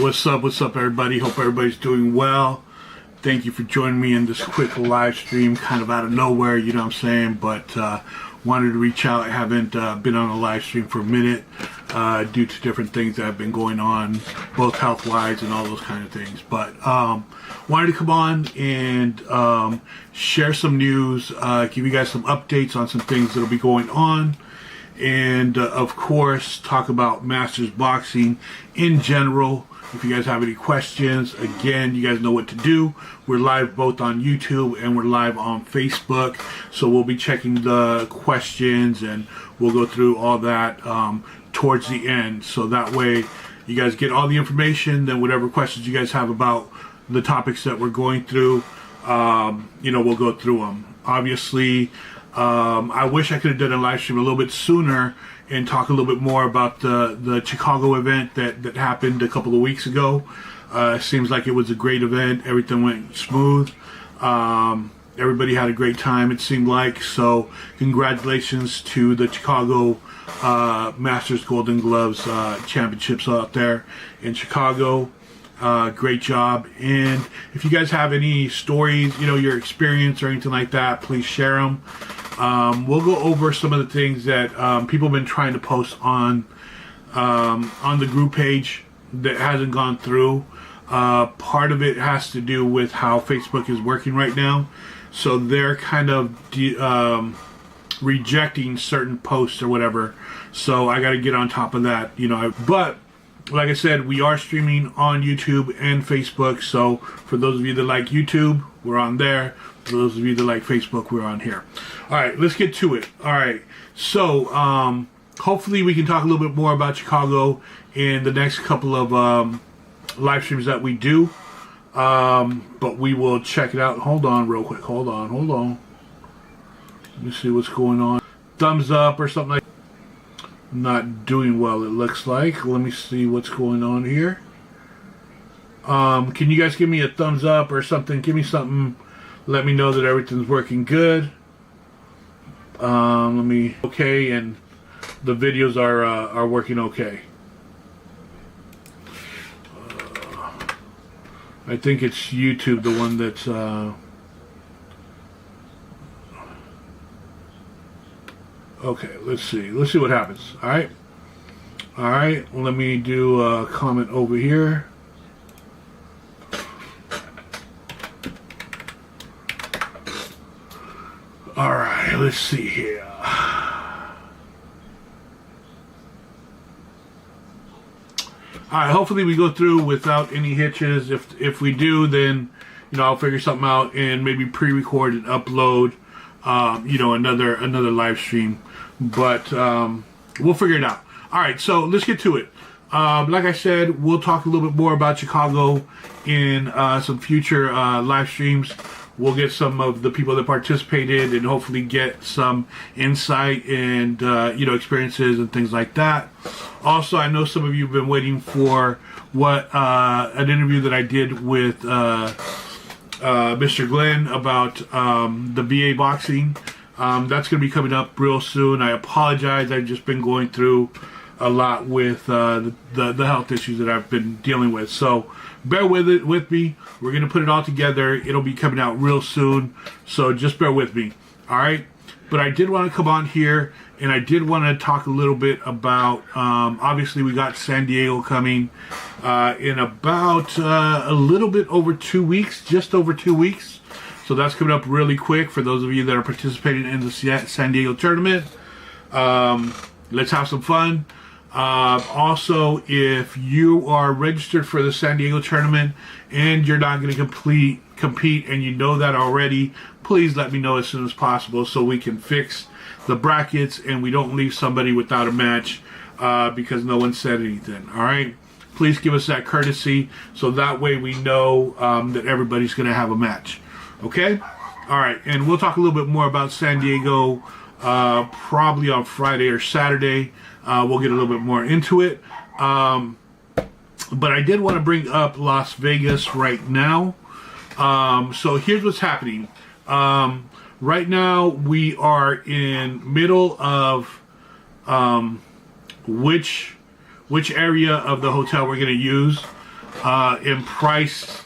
What's up, everybody? Hope everybody's doing well. Thank you for joining me in this quick live stream, kind of out of nowhere, you know what I'm saying? But wanted to reach out. I haven't been on a live stream for a minute due to different things that have been going on, both health-wise and all those kind of things. But wanted to come on and share some news, give you guys some updates on some things that'll be going on. And of course, talk about Masters Boxing in general. If you guys have any questions, again, you guys know what to do. We're live both on YouTube and we're live on Facebook. So we'll be checking the questions and we'll go through all that towards the end. So that way you guys get all the information, then whatever questions you guys have about the topics that we're going through, you know, we'll go through them. Obviously, I wish I could have done a live stream a little bit sooner and talk a little bit more about the Chicago event that happened a couple of weeks ago. Seems like it was a great event. Everything went smooth. Everybody had a great time, it seemed like. So congratulations to the Chicago Masters Golden Gloves Championships out there in Chicago. Great job. And if you guys have any stories, you know, your experience or anything like that, please share them. We'll go over some of the things that people have been trying to post on the group page that hasn't gone through. Part of it has to do with how Facebook is working right now. So they're kind of rejecting certain posts or whatever. So I got to get on top of that, you know. But like I said, we are streaming on YouTube and Facebook. So for those of you that like YouTube, we're on there. For those of you that like Facebook, we're on here. All right, let's get to it. All right, so hopefully we can talk a little bit more about Chicago in the next couple of live streams that we do. But we will check it out. Hold on real quick. Hold on. Let me see what's going on. Thumbs up or something like that. Not doing well, it looks like. Let me see what's going on here. Can you guys give me a thumbs up or something? Give me something. Let me know that everything's working good. Okay, and the videos are working okay. I think it's YouTube, the one that's okay, let's see what happens. All right, let me do a comment over here. All right, let's see here. All right, hopefully we go through without any hitches. If we do, then, you know, I'll figure something out and maybe pre-record and upload, you know, another live stream. But we'll figure it out. All right, so let's get to it. Like I said, we'll talk a little bit more about Chicago in some future live streams. We'll get some of the people that participated and hopefully get some insight and, you know, experiences and things like that. Also, I know some of you have been waiting for an interview that I did with Mr. Glenn about the VA boxing. That's going to be coming up real soon. I apologize. I've just been going through a lot with the health issues that I've been dealing with. So bear with me. We're going to put it all together. It'll be coming out real soon. So just bear with me. All right. But I did want to come on here and I did want to talk a little bit about, obviously we got San Diego coming in about a little bit over 2 weeks, just over 2 weeks. So that's coming up really quick for those of you that are participating in the San Diego tournament. Let's have some fun. Also, if you are registered for the San Diego tournament and you're not going to compete and you know that already, please let me know as soon as possible so we can fix the brackets and we don't leave somebody without a match because no one said anything. All right? Please give us that courtesy so that way we know that everybody's going to have a match. Okay? All right. And we'll talk a little bit more about San Diego probably on Friday or Saturday. We'll get a little bit more into it. But I did want to bring up Las Vegas right now. So here's what's happening. Right now we are in middle of which area of the hotel we're going to use. in price,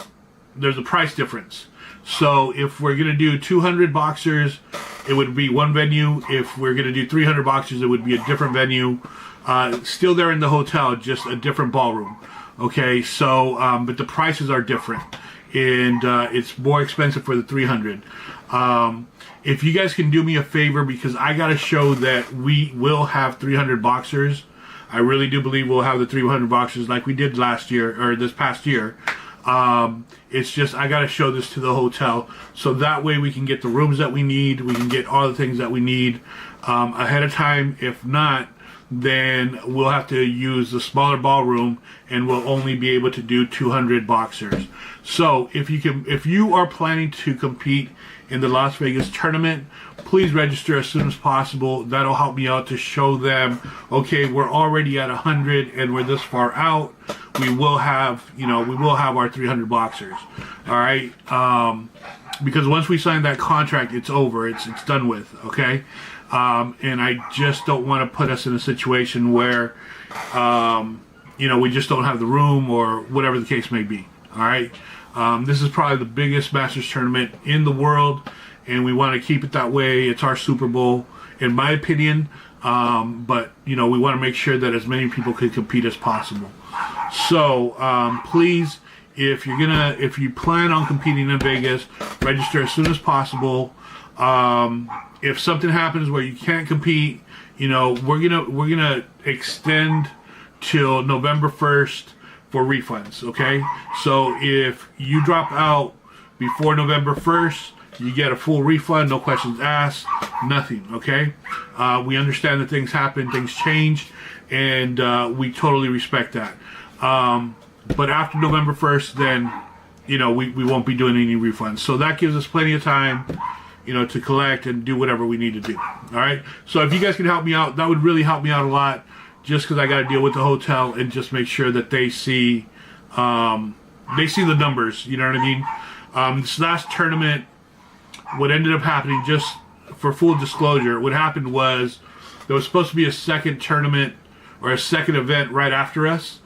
there's a price difference. So if we're going to do 200 boxers, it would be one venue. If we're going to do 300 boxers, it would be a different venue. Still there in the hotel, just a different ballroom. Okay, so, but the prices are different. And it's more expensive for the 300. If you guys can do me a favor, because I got to show that we will have 300 boxers. I really do believe we'll have the 300 boxers like we did last year, or this past year. It's just, I got to show this to the hotel. So that way we can get the rooms that we need. We can get all the things that we need ahead of time. If not, then we'll have to use the smaller ballroom, and we'll only be able to do 200 boxers. So if you are planning to compete in the Las Vegas tournament, please register as soon as possible. That'll help me out to show them, okay, we're already at 100 and we're this far out. We will have our 300 boxers. All right. Because once we sign that contract, it's over. It's done with. Okay. And I just don't want to put us in a situation where, we just don't have the room or whatever the case may be. All right. This is probably the biggest Masters tournament in the world, and we want to keep it that way. It's our Super Bowl, in my opinion. But we want to make sure that as many people can compete as possible. So please, if you plan on competing in Vegas, register as soon as possible. If something happens where you can't compete, we're gonna extend till November 1st for refunds. Okay, so if you drop out before November 1st, you get a full refund, no questions asked, nothing. Okay, we understand that things happen, things change, and we totally respect that. But after November 1st, then we won't be doing any refunds. So that gives us plenty of time, to collect and do whatever we need to do. All right. So if you guys can help me out, that would really help me out a lot. Just because I got to deal with the hotel and just make sure that they see the numbers. You know what I mean? This last tournament, what ended up happening, just for full disclosure, what happened was there was supposed to be a second tournament or a second event right after us,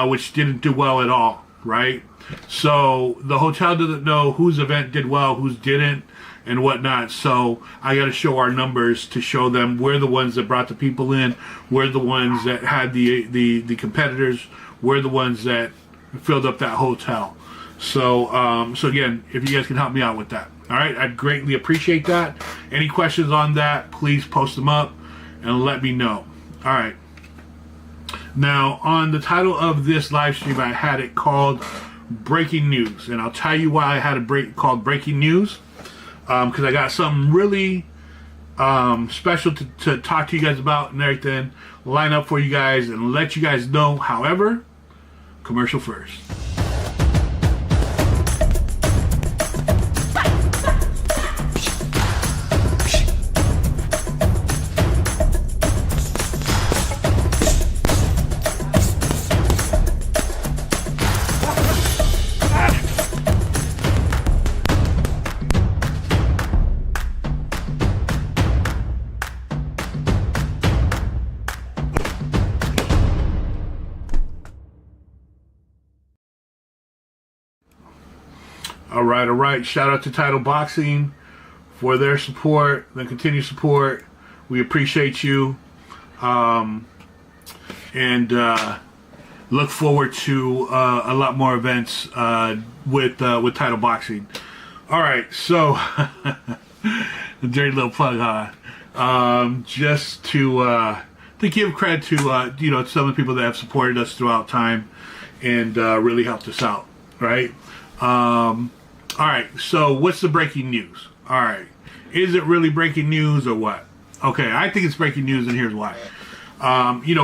which didn't do well at all. Right? So the hotel doesn't know whose event did well, whose didn't, and whatnot. So I got to show our numbers to show them we're the ones that brought the people in, we're the ones that had the competitors, we're the ones that filled up that hotel. So again, if you guys can help me out with that, all right, I'd greatly appreciate that. Any questions on that, please post them up and let me know. All right. Now, on the title of this live stream, I had it called Breaking News, and I'll tell you why I had it called Breaking News. Because I got something really special to talk to you guys about and everything, line up for you guys and let you guys know. However, commercial first. All right. Shout out to Title Boxing for their support, their continued support. We appreciate you. And look forward to a lot more events with Title Boxing. All right, so dirty little plug, huh? Just to give credit to some of the people that have supported us throughout time and really helped us out, right? All right, so what's the breaking news? All right, is it really breaking news or what? Okay, I think it's breaking news, and here's why.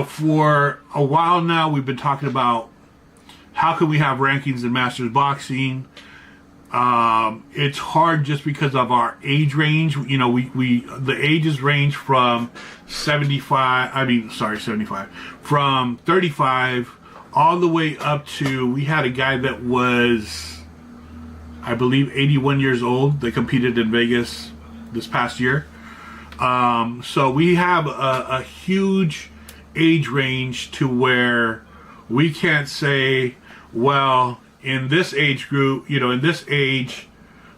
For a while now, we've been talking about how can we have rankings in Masters Boxing. It's hard just because of our age range. The ages range from 35 all the way up to, we had a guy that was, I believe, 81 years old that competed in Vegas this past year. So we have a huge age range to where we can't say, Well, in this age group, in this age,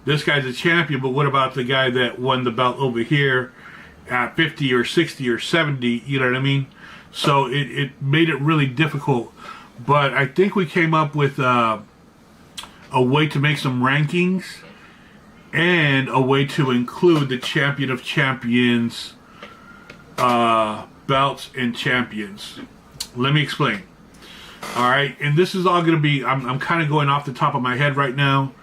this guy's a champion, but what about the guy that won the belt over here at 50 or 60 or 70? You know what I mean? So it made it really difficult. But I think we came up with a way to make some rankings and a way to include the champion of champions belts and champions. Let me explain. All right, and this is all going to be, I'm kind of going off the top of my head right now,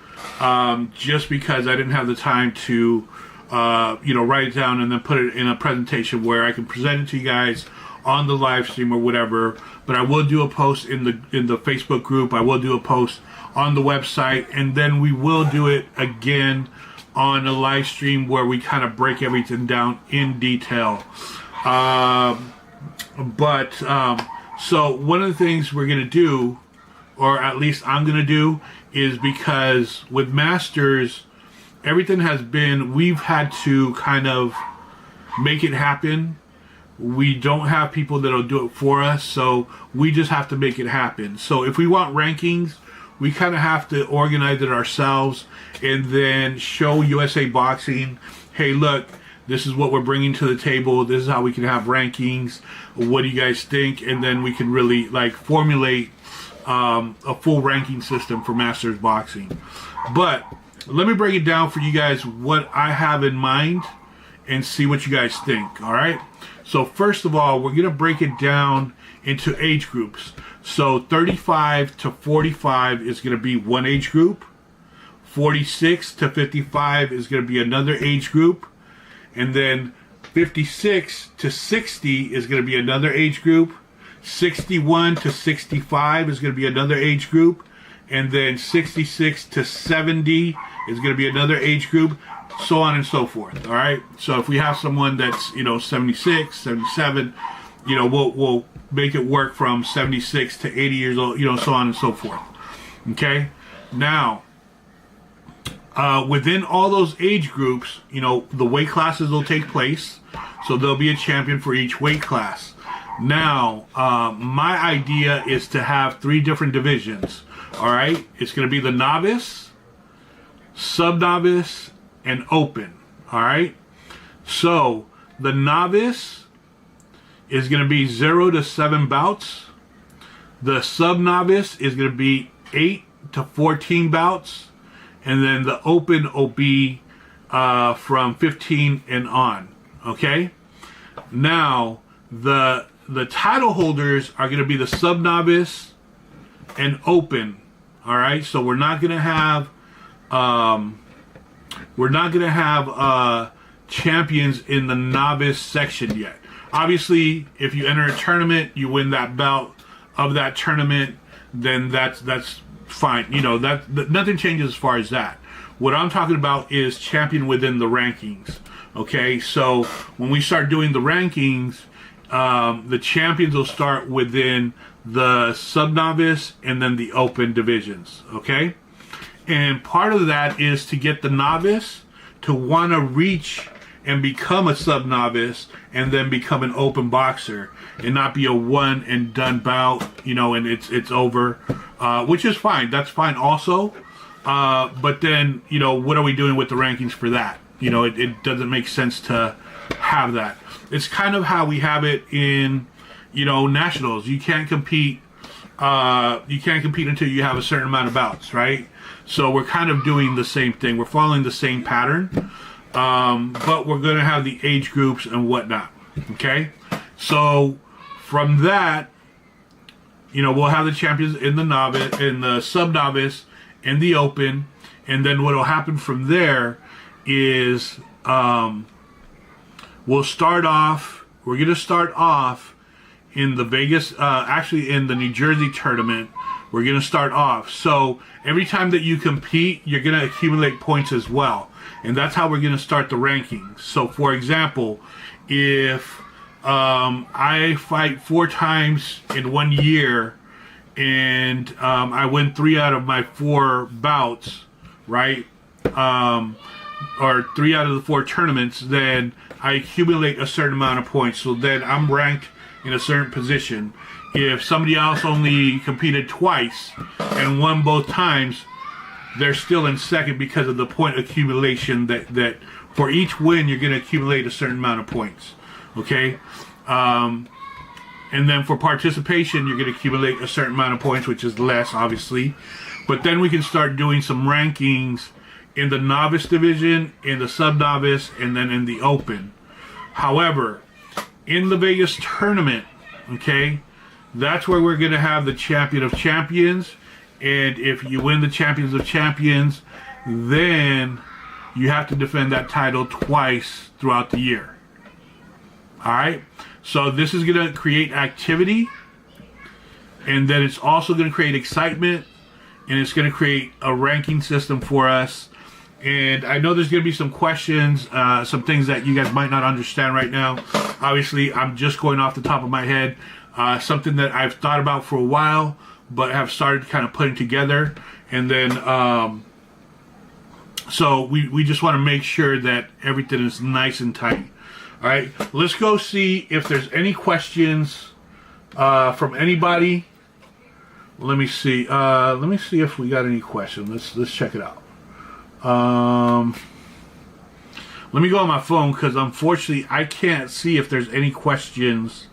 just because I didn't have the time to, write it down and then put it in a presentation where I can present it to you guys on the live stream or whatever. But I will do a post in the Facebook group. I will do a post on the website, and then we will do it again on a live stream where we kind of break everything down in detail. So one of the things we're going to do, or at least I'm going to do, is because with Masters, everything has been, we've had to kind of make it happen. We don't have people that'll do it for us, so we just have to make it happen. So if we want rankings, we kind of have to organize it ourselves and then show USA Boxing, hey, look, this is what we're bringing to the table. This is how we can have rankings. What do you guys think? And then we can really formulate a full ranking system for Masters Boxing. But let me break it down for you guys what I have in mind and see what you guys think. All right. So first of all, we're going to break it down into age groups. So 35 to 45 is going to be one age group. 46 to 55 is going to be another age group. And then 56 to 60 is going to be another age group. 61 to 65 is going to be another age group. And then 66 to 70 is going to be another age group, so on and so forth. All right. So if we have someone that's, 76, 77, we'll make it work from 76 to 80 years old, so on and so forth. Okay. Now, within all those age groups, the weight classes will take place. So there'll be a champion for each weight class. Now, my idea is to have 3 different divisions. All right. It's going to be the novice, sub-novice, and open. All right. So the novice is going to be 0 to 7 bouts. The sub-novice is going to be 8 to 14 bouts. And then the open will be from 15 and on. Okay. Now the title holders are going to be the sub-novice and open. All right. So we're not going to have champions in the novice section yet. Obviously, if you enter a tournament, you win that bout of that tournament, then that's fine. Nothing changes as far as that. What I'm talking about is champion within the rankings. Okay, so when we start doing the rankings, the champions will start within the sub-novice and then the open divisions. Okay, and part of that is to get the novice to want to reach and become a sub-novice and then become an open boxer and not be a one and done bout, and it's over, which is fine. That's fine also. But then, what are we doing with the rankings for that? It doesn't make sense to have that. It's kind of how we have it in, nationals. You can't compete until you have a certain amount of bouts, right? So we're kind of doing the same thing. We're following the same pattern, but we're going to have the age groups and whatnot. Okay, so from that, we'll have the champions in the novice, in the sub-novice, and the open, and then what will happen from there is we're going to start off in the Vegas, actually in the New Jersey tournament. We're going to start off. So every time that you compete, you're going to accumulate points as well. And that's how we're going to start the rankings. So for example, if I fight 4 times in 1 year and I win 3 out of my 4 bouts, right? Or 3 out of the 4 tournaments, then I accumulate a certain amount of points. So then I'm ranked in a certain position. If somebody else only competed twice and won both times, they're still in second because of the point accumulation that for each win, you're going to accumulate a certain amount of points. Okay? And then for participation, you're going to accumulate a certain amount of points, which is less, obviously. But then we can start doing some rankings in the novice division, in the sub-novice, and then in the open. However, in the Vegas tournament, okay, that's where we're going to have the champion of champions. And if you win the champions of champions, then you have to defend that title twice throughout the year. All right? So this is going to create activity. And then it's also going to create excitement. And it's going to create a ranking system for us. And I know there's going to be some questions, some things that you guys might not understand right now. Obviously, I'm just going off the top of my head. Something that I've thought about for a while, but have started kind of putting together. And then, so we just want to make sure that everything is nice and tight. All right, let's go see if there's any questions from anybody. Let me see. Let me see if we got any questions. Let's check it out. Let me go on my phone because unfortunately I can't see if there's any questions.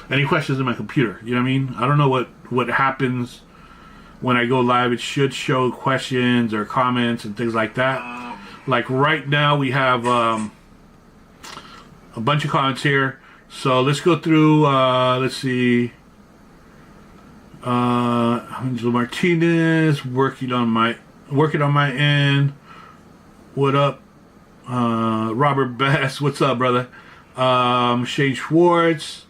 Any questions in my computer? You know what I mean? I don't know what happens when I go live. It should show questions or comments and things like that. Like right now we have a bunch of comments here. So let's go through. Let's see. Angelo Martinez working on my end. What up? Robert Bass, what's up, brother? Shane Schwartz.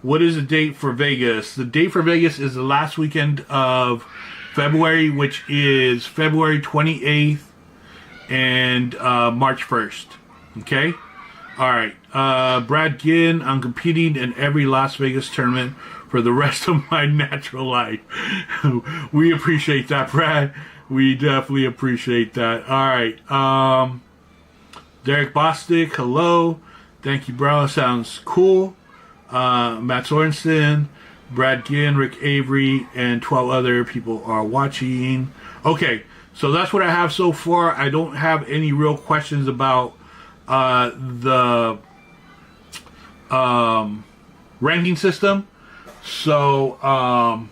What is the date for Vegas? The date for Vegas is the last weekend of February, which is February 28th and March 1st. Okay? Alright. Brad Ginn, I'm competing in every Las Vegas tournament for the rest of my natural life. We appreciate that, Brad. We definitely appreciate that. Alright. Derek Bostic, hello. Thank you, bro. Sounds cool. Matt Sorensen, Brad Ginn, Rick Avery, and 12 other people are watching. Okay, so that's what I have so far. I don't have any real questions about the ranking system. So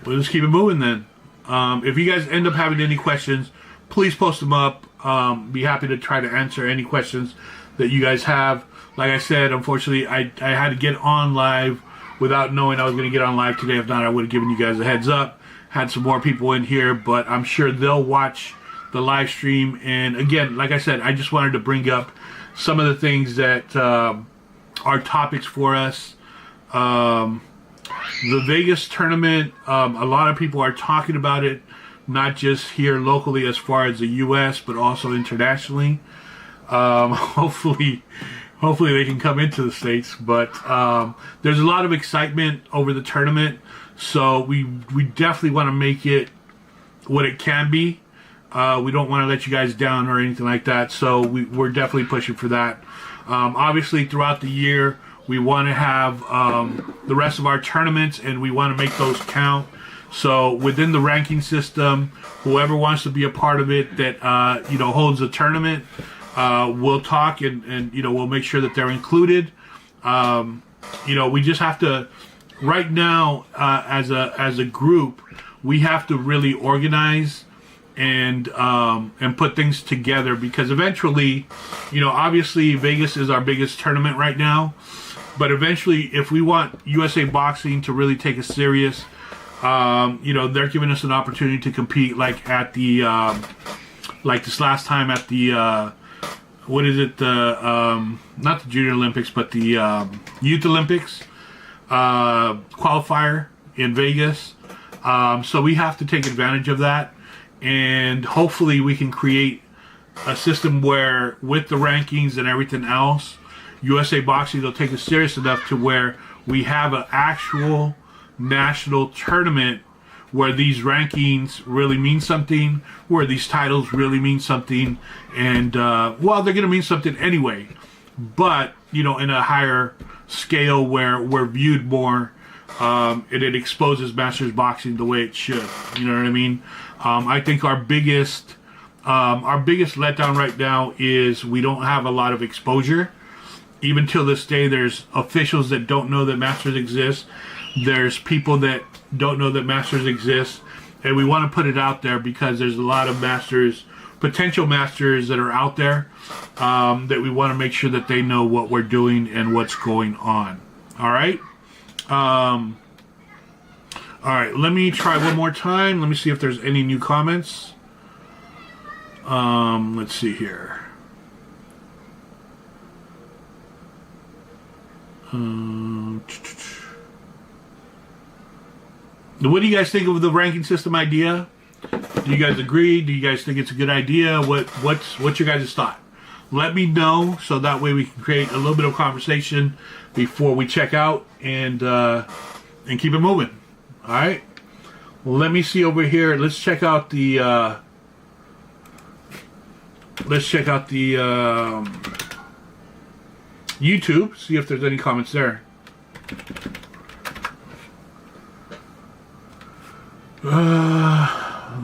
we'll just keep it moving then. If you guys end up having any questions, please post them up. Be happy to try to answer any questions that you guys have. Like I said, unfortunately, I had to get on live without knowing I was going to get on live today. If not, I would have given you guys a heads up. Had some more people in here, but I'm sure they'll watch the live stream. And again, like I said, I just wanted to bring up some of the things that are topics for us. The Vegas tournament, a lot of people are talking about it, not just here locally as far as the U.S., but also internationally. Hopefully they can come into the States. But there's a lot of excitement over the tournament, so we definitely want to make it what it can be. We don't want to let you guys down or anything like that, so we're definitely pushing for that. Obviously, throughout the year, we want to have the rest of our tournaments, and we want to make those count. So within the ranking system, whoever wants to be a part of it that holds a tournament, we'll talk and we'll make sure that they're included. We just have to right now as a group, we have to really organize and put things together, because eventually, obviously Vegas is our biggest tournament right now, but eventually if we want USA Boxing to really take us serious, they're giving us an opportunity to compete like at the like this last time at the not the Junior Olympics, but the Youth Olympics qualifier in Vegas. So we have to take advantage of that, and hopefully we can create a system where with the rankings and everything else, USA Boxing will take it serious enough to where we have an actual national tournament where these rankings really mean something, where these titles really mean something, and well, they're going to mean something anyway, but you know, in a higher scale where we're viewed more, and it exposes Masters boxing the way it should. You know what I mean? I think our biggest letdown right now is we don't have a lot of exposure. Even till this day, there's officials that don't know that Masters exists. There's people that don't know that Masters exists, and we want to put it out there because there's a lot of Masters, potential Masters that are out there, that we want to make sure that they know what we're doing and what's going on. All right. All right. Let me try one more time. Let me see if there's any new comments. Let's see here. What do you guys think of the ranking system idea? Do you guys agree? Do you guys think it's a good idea? What's your guys' thought? Let me know so that way we can create a little bit of conversation before we check out and keep it moving. All right. Let me see over here. Let's check out the YouTube. See if there's any comments there.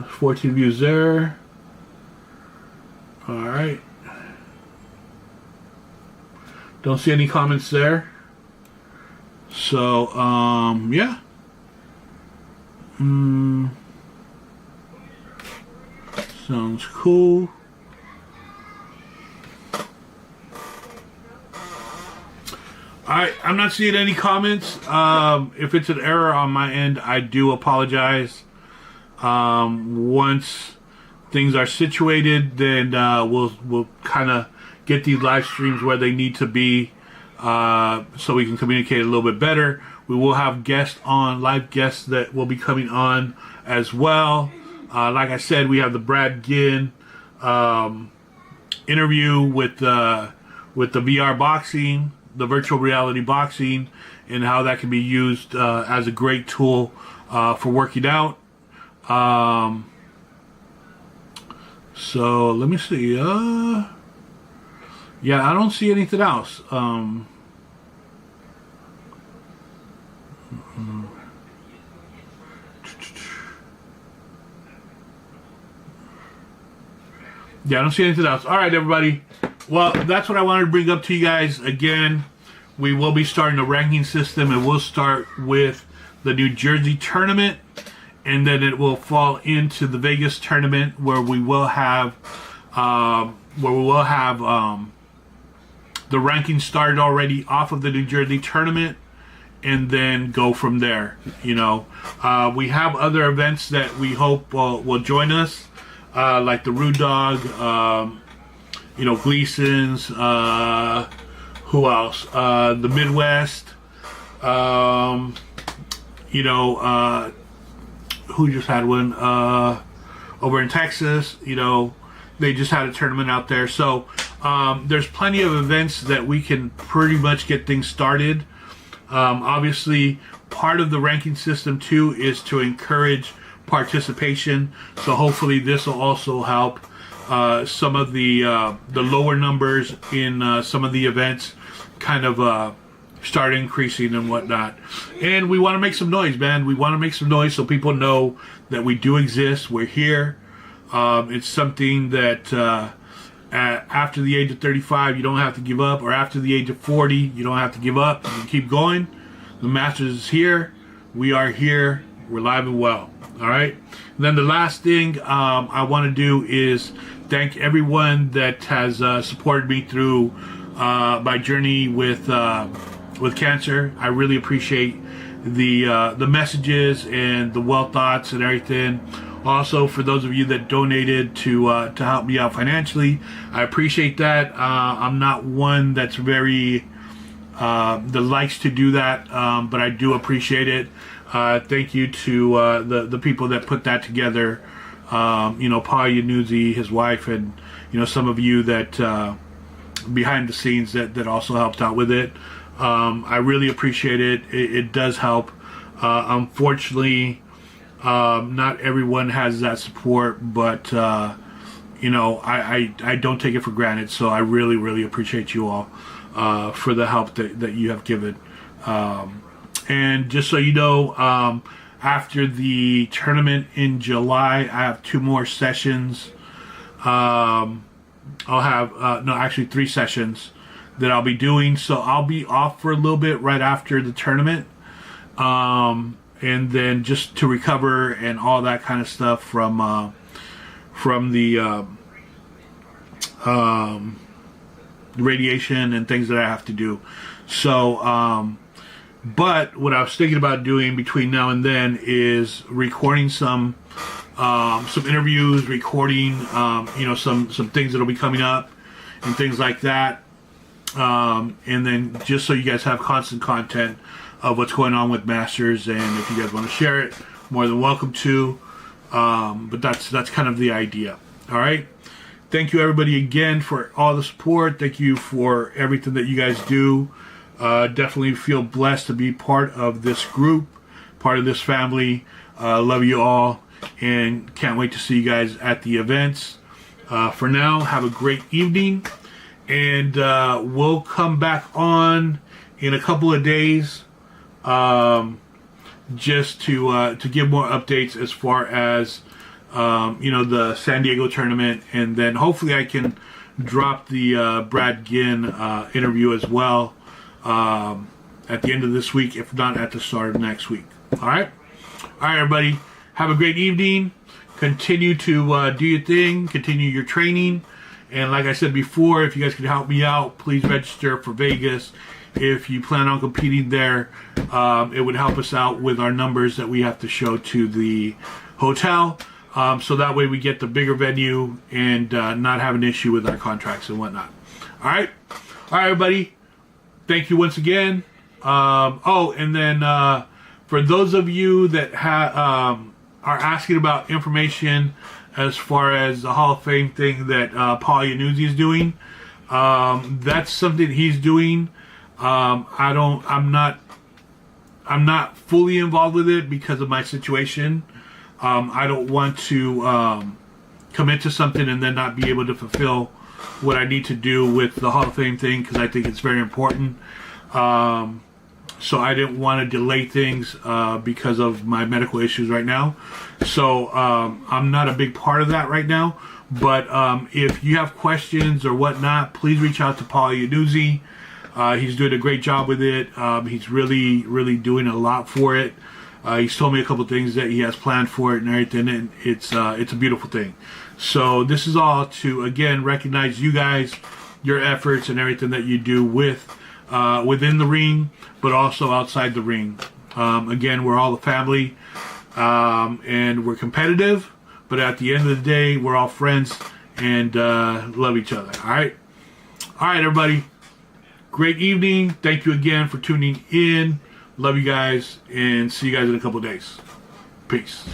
14 views there. All right. Don't see any comments there. So, yeah. Sounds cool. Alright, I'm not seeing any comments. If it's an error on my end, I do apologize. Once things are situated, then we'll kind of get these live streams where they need to be, so we can communicate a little bit better. We will have live guests that will be coming on as well. Like I said, we have the Brad Ginn interview with the VR boxing, the virtual reality boxing, and how that can be used as a great tool for working out. So let me see. Yeah, I don't see anything else. Yeah, I don't see anything else. All right, everybody. Well, that's what I wanted to bring up to you guys. Again, we will be starting a ranking system, and we'll start with the New Jersey tournament, and then it will fall into the Vegas tournament, where we will have the ranking started already off of the New Jersey tournament, and then go from there. You know, we have other events that we hope will join us, like the Rude Dog, you know, Gleason's, who else? The Midwest, you know, who just had one over in Texas. You know, they just had a tournament out there. So there's plenty of events that we can pretty much get things started. Obviously, part of the ranking system too is to encourage participation. So hopefully this will also help some of the lower numbers in some of the events kind of start increasing and whatnot. And we want to make some noise, man. We want to make some noise so people know that we do exist. We're here. It's something that after the age of 35, you don't have to give up, or after the age of 40, you don't have to give up. You can keep going. The Masters is here. We are here. We're live and well. All right. And then the last thing I want to do is thank everyone that has supported me through my journey with cancer. I really appreciate the messages and the well thoughts and everything. Also, for those of you that donated to help me out financially, I appreciate that. I'm not one that's very that likes to do that, but I do appreciate it. Thank you to the people that put that together. You know, Paul Yanuzzi, his wife, and you know, some of you that behind the scenes that also helped out with it. I really appreciate it. It does help. Unfortunately, Not everyone has that support, but you know, I don't take it for granted. So I really, really appreciate you all for the help that you have given. And just so you know, after the tournament in July, I have 2 more sessions. I'll have, no, actually 3 sessions that I'll be doing. So I'll be off for a little bit right after the tournament. And then just to recover and all that kind of stuff from the radiation and things that I have to do. So, but what I was thinking about doing between now and then is recording some interviews, recording, you know, some things that'll be coming up and things like that. And then just so you guys have constant content of what's going on with Masters, and if you guys want to share it, more than welcome to. But that's kind of the idea. All right. Thank you everybody again for all the support. Thank you for everything that you guys do. Definitely feel blessed to be part of this group, part of this family. Love you all, and can't wait to see you guys at the events. For now, have a great evening, and we'll come back on in a couple of days, just to give more updates as far as you know, the San Diego tournament, and then hopefully I can drop the Brad Ginn interview as well at the end of this week, if not at the start of next week. All right, everybody, have a great evening. Continue to do your thing, continue your training, and like I said before, if you guys could help me out, please register for Vegas. If you plan on competing there, it would help us out with our numbers that we have to show to the hotel, so that way we get the bigger venue and not have an issue with our contracts and whatnot. All right, everybody. Thank you once again. Oh, and then for those of you that are asking about information as far as the Hall of Fame thing that Paul Iannuzzi is doing, that's something he's doing. I'm not fully involved with it because of my situation. I don't want to commit to something and then not be able to fulfill what I need to do with the Hall of Fame thing, because I think it's very important. So I didn't want to delay things because of my medical issues right now. So I'm not a big part of that right now. But if you have questions or whatnot, please reach out to Paul Iannuzzi. He's doing a great job with it. He's really, really doing a lot for it. He's told me a couple things that he has planned for it and everything, and it's a beautiful thing. So this is all to, again, recognize you guys, your efforts and everything that you do with within the ring, but also outside the ring. Again, we're all a family, and we're competitive, but at the end of the day, we're all friends and love each other. All right, everybody. Great evening. Thank you again for tuning in. Love you guys, and see you guys in a couple of days. Peace.